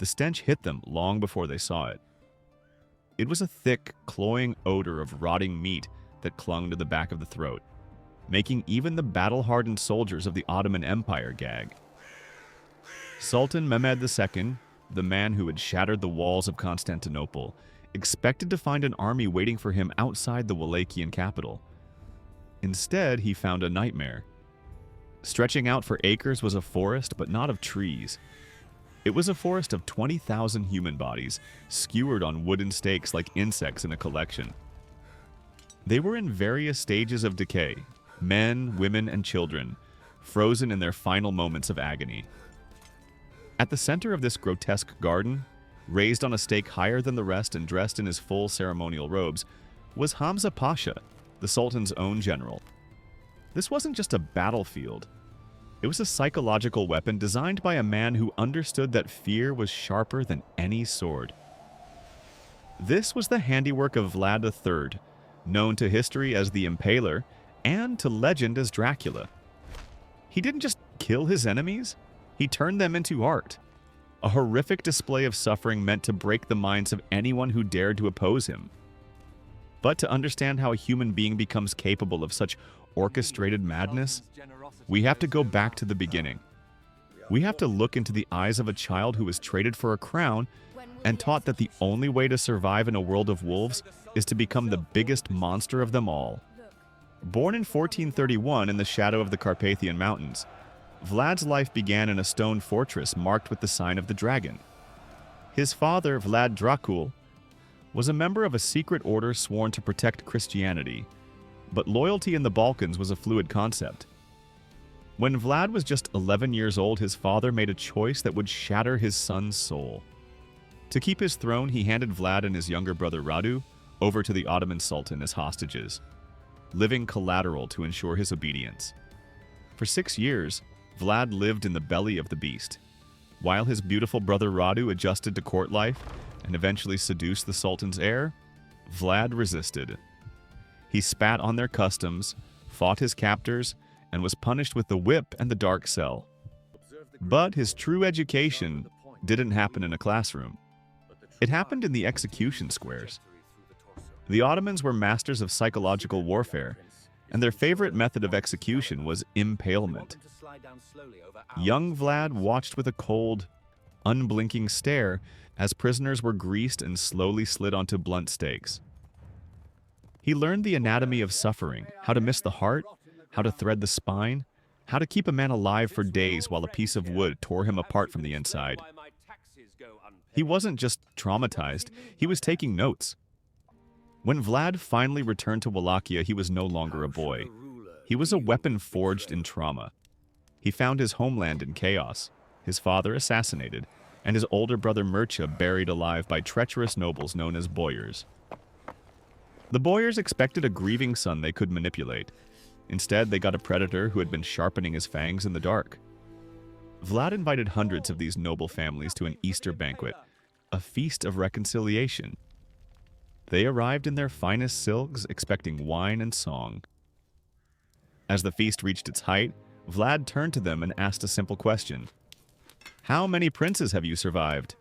The stench hit them long before they saw it. It was a thick, cloying odor of rotting meat that clung to the back of the throat, making even the battle-hardened soldiers of the Ottoman Empire gag. Sultan Mehmed II, the man who had shattered the walls of Constantinople, expected to find an army waiting for him outside the Wallachian capital. Instead, he found a nightmare. Stretching out for acres was a forest, but not of trees. It was a forest of 20,000 human bodies, skewered on wooden stakes like insects in a collection. They were in various stages of decay, men, women, and children, frozen in their final moments of agony. At the center of this grotesque garden, raised on a stake higher than the rest and dressed in his full ceremonial robes, was Hamza Pasha, the Sultan's own general. This wasn't just a battlefield. It was a psychological weapon designed by a man who understood that fear was sharper than any sword. This was the handiwork of Vlad III, known to history as the Impaler and to legend as Dracula. He didn't just kill his enemies, he turned them into art. A horrific display of suffering meant to break the minds of anyone who dared to oppose him. But to understand how a human being becomes capable of such orchestrated madness, we have to go back to the beginning. We have to look into the eyes of a child who was traded for a crown and taught that the only way to survive in a world of wolves is to become the biggest monster of them all. Born in 1431 in the shadow of the Carpathian Mountains, Vlad's life began in a stone fortress marked with the sign of the dragon. His father, Vlad Dracula, was a member of a secret order sworn to protect Christianity, but loyalty in the Balkans was a fluid concept. When Vlad was just 11 years old, his father made a choice that would shatter his son's soul. To keep his throne, he handed Vlad and his younger brother Radu over to the Ottoman Sultan as hostages, living collateral to ensure his obedience. For 6 years, Vlad lived in the belly of the beast. While his beautiful brother Radu adjusted to court life and eventually seduced the Sultan's heir, Vlad resisted. He spat on their customs, fought his captors, and was punished with the whip and the dark cell. But his true education didn't happen in a classroom. It happened in the execution squares. The Ottomans were masters of psychological warfare, and their favorite method of execution was impalement. Young Vlad watched with a cold, unblinking stare as prisoners were greased and slowly slid onto blunt stakes. He learned the anatomy of suffering, how to miss the heart, how to thread the spine, how to keep a man alive for days while a piece of wood tore him apart from the inside. He wasn't just traumatized, he was taking notes. When Vlad finally returned to Wallachia, he was no longer a boy. He was a weapon forged in trauma. He found his homeland in chaos, his father assassinated, and his older brother Mircea buried alive by treacherous nobles known as boyars. The boyars expected a grieving son they could manipulate. Instead, they got a predator who had been sharpening his fangs in the dark. Vlad invited hundreds of these noble families to an Easter banquet, a feast of reconciliation. They arrived in their finest silks, expecting wine and song. As the feast reached its height, Vlad turned to them and asked a simple question. "How many princes have you survived?"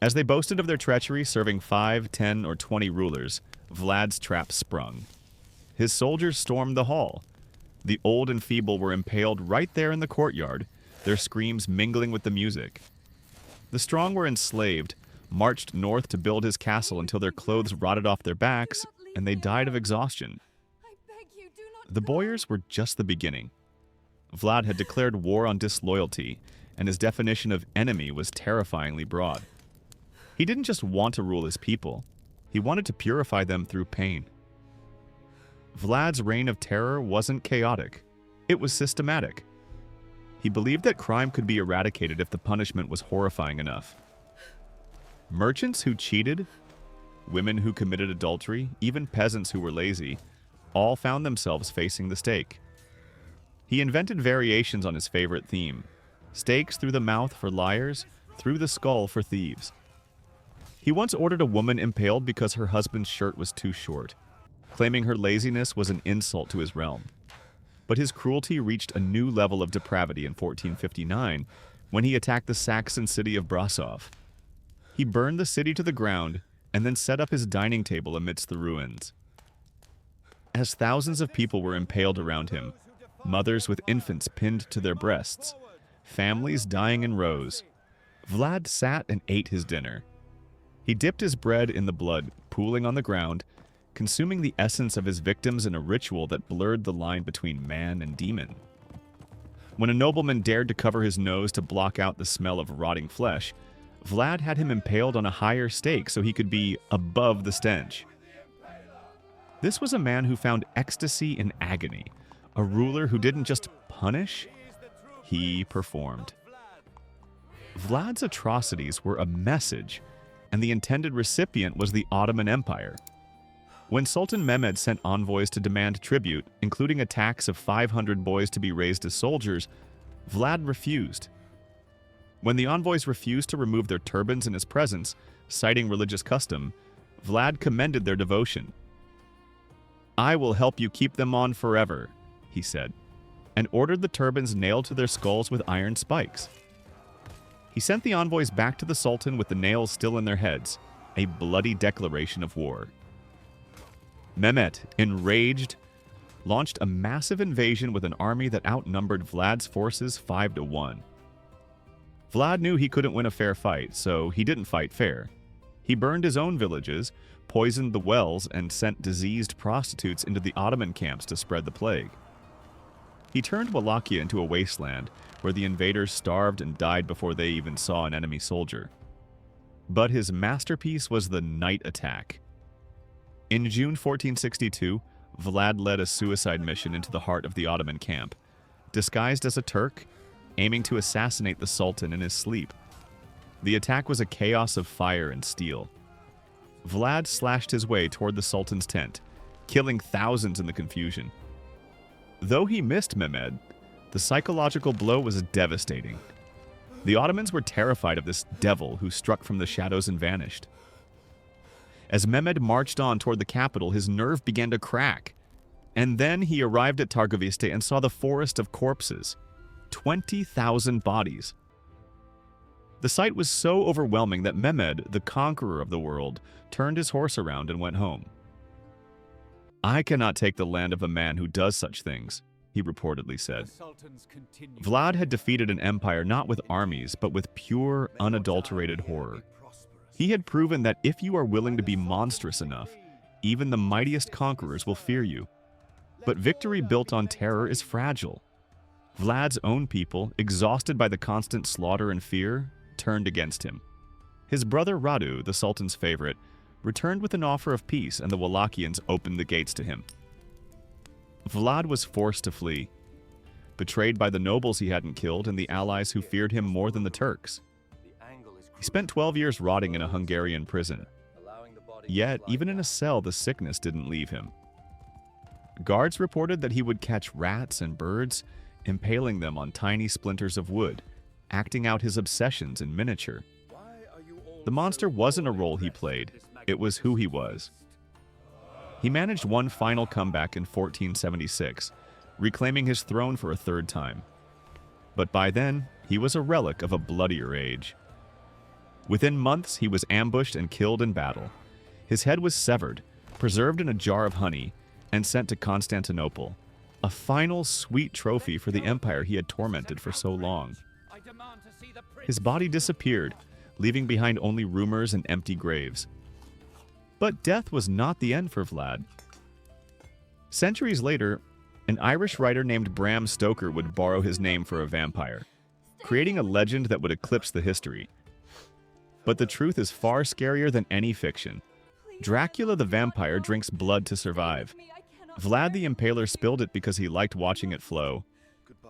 As they boasted of their treachery, serving 5, 10, or 20 rulers, Vlad's trap sprung. His soldiers stormed the hall. The old and feeble were impaled right there in the courtyard, their screams mingling with the music. The strong were enslaved, marched north to build his castle until their clothes rotted off their backs, and they died of exhaustion. The boyars were just the beginning. Vlad had declared war on disloyalty, and his definition of enemy was terrifyingly broad. He didn't just want to rule his people, he wanted to purify them through pain. Vlad's reign of terror wasn't chaotic, it was systematic. He believed that crime could be eradicated if the punishment was horrifying enough. Merchants who cheated, women who committed adultery, even peasants who were lazy, all found themselves facing the stake. He invented variations on his favorite theme: stakes through the mouth for liars, through the skull for thieves. He once ordered a woman impaled because her husband's shirt was too short, claiming her laziness was an insult to his realm. But his cruelty reached a new level of depravity in 1459, when he attacked the Saxon city of Brasov. He burned the city to the ground and then set up his dining table amidst the ruins. As thousands of people were impaled around him, mothers with infants pinned to their breasts, families dying in rows, Vlad sat and ate his dinner. He dipped his bread in the blood pooling on the ground, consuming the essence of his victims in a ritual that blurred the line between man and demon. When a nobleman dared to cover his nose to block out the smell of rotting flesh, Vlad had him impaled on a higher stake so he could be above the stench. This was a man who found ecstasy in agony, a ruler who didn't just punish, he performed. Vlad's atrocities were a message, and the intended recipient was the Ottoman Empire. When Sultan Mehmed sent envoys to demand tribute, including a tax of 500 boys to be raised as soldiers, Vlad refused. When the envoys refused to remove their turbans in his presence, citing religious custom, Vlad commended their devotion. "I will help you keep them on forever," he said, and ordered the turbans nailed to their skulls with iron spikes. He sent the envoys back to the Sultan with the nails still in their heads, a bloody declaration of war. Mehmet, enraged, launched a massive invasion with an army that outnumbered Vlad's forces 5-1. Vlad knew he couldn't win a fair fight, so he didn't fight fair. He burned his own villages, poisoned the wells, and sent diseased prostitutes into the Ottoman camps to spread the plague. He turned Wallachia into a wasteland where the invaders starved and died before they even saw an enemy soldier. But his masterpiece was the night attack. In June 1462, Vlad led a suicide mission into the heart of the Ottoman camp, disguised as a Turk, aiming to assassinate the Sultan in his sleep. The attack was a chaos of fire and steel. Vlad slashed his way toward the Sultan's tent, killing thousands in the confusion. Though he missed Mehmed, the psychological blow was devastating. The Ottomans were terrified of this devil who struck from the shadows and vanished. As Mehmed marched on toward the capital, his nerve began to crack. And then he arrived at Targoviste and saw the forest of corpses, 20,000 bodies. The sight was so overwhelming that Mehmed, the conqueror of the world, turned his horse around and went home. "I cannot take the land of a man who does such things," he reportedly said. Vlad had defeated an empire not with armies, but with pure, unadulterated horror. He had proven that if you are willing to be monstrous enough, even the mightiest conquerors will fear you. But victory built on terror is fragile. Vlad's own people, exhausted by the constant slaughter and fear, turned against him. His brother Radu, the Sultan's favorite, returned with an offer of peace, and the Wallachians opened the gates to him. Vlad was forced to flee, betrayed by the nobles he hadn't killed and the allies who feared him more than the Turks. He spent 12 years rotting in a Hungarian prison. Yet, even in a cell, the sickness didn't leave him. Guards reported that he would catch rats and birds, impaling them on tiny splinters of wood, acting out his obsessions in miniature. The monster wasn't a role he played, it was who he was. He managed one final comeback in 1476, reclaiming his throne for a third time. But by then, he was a relic of a bloodier age. Within months, he was ambushed and killed in battle. His head was severed, preserved in a jar of honey, and sent to Constantinople, a final sweet trophy for the empire he had tormented for so long. His body disappeared, leaving behind only rumors and empty graves. But death was not the end for Vlad. Centuries later, an Irish writer named Bram Stoker would borrow his name for a vampire, creating a legend that would eclipse the history. But the truth is far scarier than any fiction. Dracula the vampire drinks blood to survive. Vlad the Impaler spilled it because he liked watching it flow.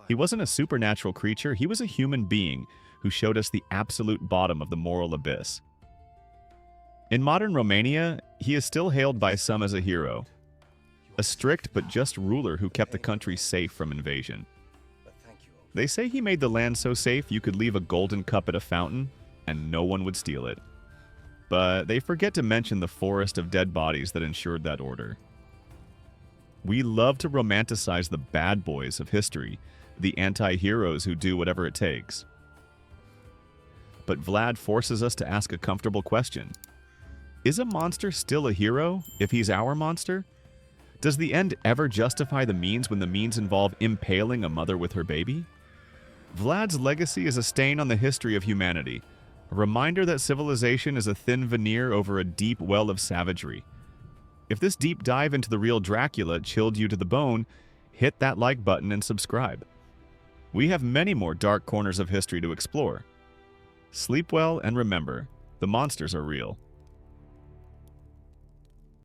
He wasn't a supernatural creature, he was a human being who showed us the absolute bottom of the moral abyss. In modern Romania, he is still hailed by some as a hero, a strict but just ruler who kept the country safe from invasion. They say he made the land so safe you could leave a golden cup at a fountain and no one would steal it. But they forget to mention the forest of dead bodies that ensured that order. We love to romanticize the bad boys of history, the anti-heroes who do whatever it takes. but Vlad forces us to ask a comfortable question. Is a monster still a hero if he's our monster? Does the end ever justify the means when the means involve impaling a mother with her baby? Vlad's legacy is a stain on the history of humanity, a reminder that civilization is a thin veneer over a deep well of savagery. If this deep dive into the real Dracula chilled you to the bone, hit that like button and subscribe. We have many more dark corners of history to explore. Sleep well and remember, the monsters are real.